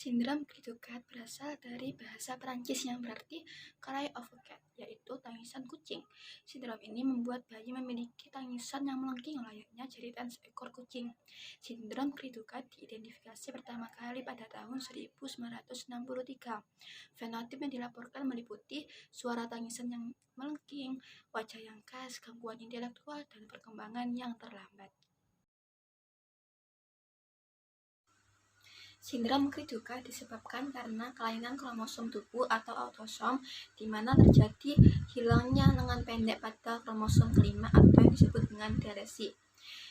Sindrom Cri-du-Chat berasal dari bahasa Perancis yang berarti cry of a cat, yaitu tangisan kucing. Sindrom ini membuat bayi memiliki tangisan yang melengking layaknya jeritan seekor kucing. Sindrom Cri-du-Chat diidentifikasi pertama kali pada tahun 1963. Fenotip yang dilaporkan meliputi suara tangisan yang melengking, wajah yang khas, gangguan intelektual, dan perkembangan yang terlambat. Sindrom Cri-du-Chat disebabkan karena kelainan kromosom tubuh atau autosom, di mana terjadi hilangnya lengan pendek pada kromosom kelima atau yang disebut dengan delesi.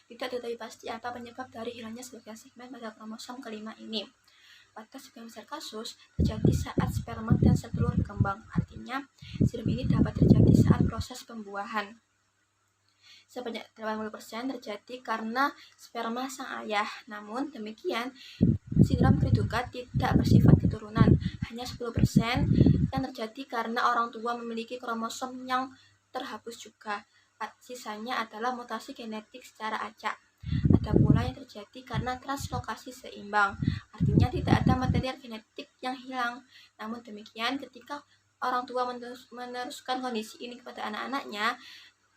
Tidak diketahui pasti apa penyebab dari hilangnya sebagian segmen pada kromosom kelima ini. Pada sebagian besar kasus, terjadi saat sperma dan sel telur berkembang. Artinya, sindrom ini dapat terjadi saat proses pembuahan. Sebanyak 80% terjadi karena sperma sang ayah. Namun demikian, sindrom Cri-du-Chat tidak bersifat keturunan, hanya 10% yang terjadi karena orang tua memiliki kromosom yang terhapus juga. Sisanya adalah mutasi genetik secara acak. Ada pula yang terjadi karena translokasi seimbang, artinya tidak ada material genetik yang hilang. Namun demikian, ketika orang tua meneruskan kondisi ini kepada anak-anaknya,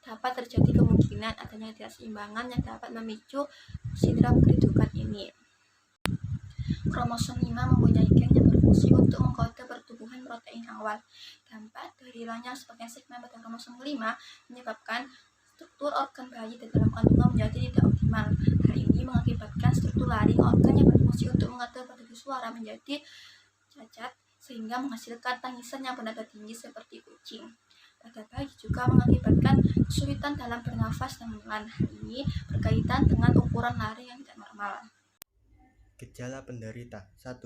dapat terjadi kemungkinan adanya ketidakseimbangan yang dapat memicu sindrom Cri-du-Chat ini. Kromosom 5 mempunyai gen yang berfungsi untuk mengkode pertumbuhan protein awal. Dampak dari hilangnya sebagian segmen pada kromosom 5 menyebabkan struktur organ bayi di dalam kandungan menjadi tidak optimal. Hal ini mengakibatkan struktur laring, organ yang berfungsi untuk mengatur produksi suara, menjadi cacat, sehingga menghasilkan tangisan yang bernada tinggi seperti kucing. Pada bayi juga mengakibatkan kesulitan dalam bernafas dan menelan. Hal ini berkaitan dengan ukuran laring yang tidak normal. Gejala penderita 1.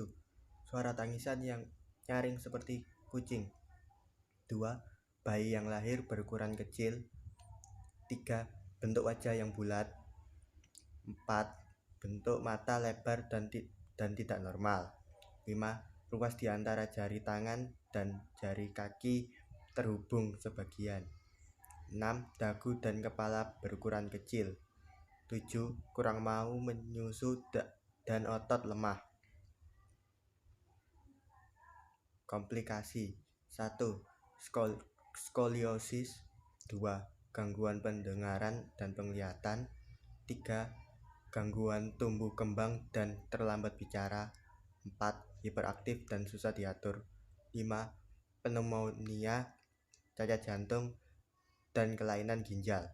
Suara tangisan yang nyaring seperti kucing. 2. Bayi yang lahir berukuran kecil. 3. Bentuk wajah yang bulat. 4. Bentuk mata lebar dan tidak normal. 5. Ruas di antara jari tangan dan jari kaki terhubung sebagian. 6. Dagu dan kepala berukuran kecil. 7. Kurang mau menyusu dan otot lemah. Komplikasi 1. Skoliosis. 2. Gangguan pendengaran dan penglihatan. 3. Gangguan tumbuh kembang dan terlambat bicara. 4. Hiperaktif dan susah diatur. 5. Pneumonia, cacat jantung, dan kelainan ginjal.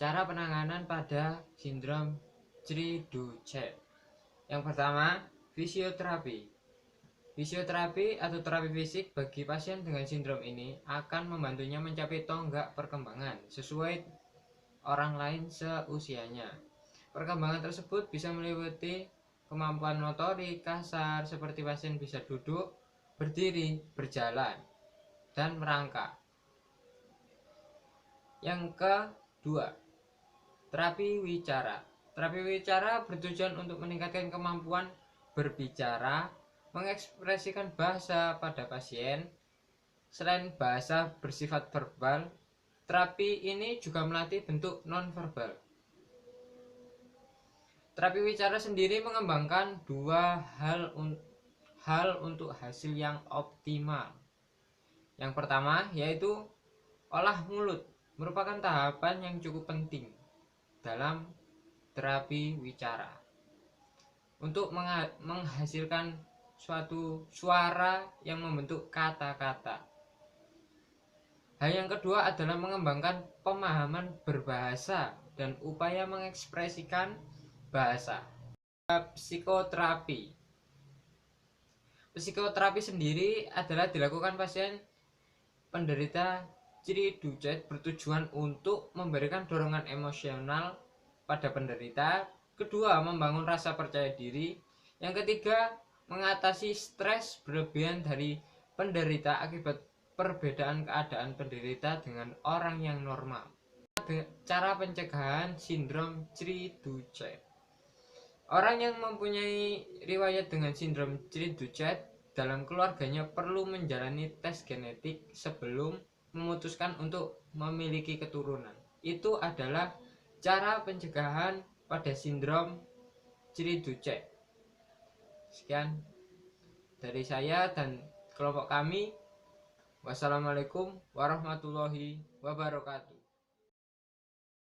Cara penanganan pada sindrom Cri-du-Chat. Yang pertama, fisioterapi. Fisioterapi atau terapi fisik bagi pasien dengan sindrom ini akan membantunya mencapai tonggak perkembangan sesuai orang lain seusianya. Perkembangan tersebut bisa meliputi kemampuan motorik kasar seperti pasien bisa duduk, berdiri, berjalan, dan merangkak. Yang kedua, terapi wicara. Terapi wicara bertujuan untuk meningkatkan kemampuan berbicara, mengekspresikan bahasa pada pasien. Selain bahasa bersifat verbal, terapi ini juga melatih bentuk nonverbal. Terapi wicara sendiri mengembangkan dua hal untuk hasil yang optimal. Yang pertama yaitu olah mulut, merupakan tahapan yang cukup penting dalam terapi wicara untuk menghasilkan suatu suara yang membentuk kata-kata. Hal yang kedua adalah mengembangkan pemahaman berbahasa dan upaya mengekspresikan bahasa. Psikoterapi. Psikoterapi sendiri adalah dilakukan pasien penderita Cri-du-Chat bertujuan untuk memberikan dorongan emosional pada penderita. Kedua, membangun rasa percaya diri. Yang ketiga, mengatasi stres berlebihan dari penderita akibat perbedaan keadaan penderita dengan orang yang normal. Cara pencegahan sindrom Cri-du-Chat. Orang yang mempunyai riwayat dengan sindrom Cri-du-Chat dalam keluarganya perlu menjalani tes genetik sebelum memutuskan untuk memiliki keturunan. Itu adalah cara pencegahan pada sindrom Cri-du-Cek. Sekian dari saya dan kelompok kami. Wassalamualaikum warahmatullahi wabarakatuh.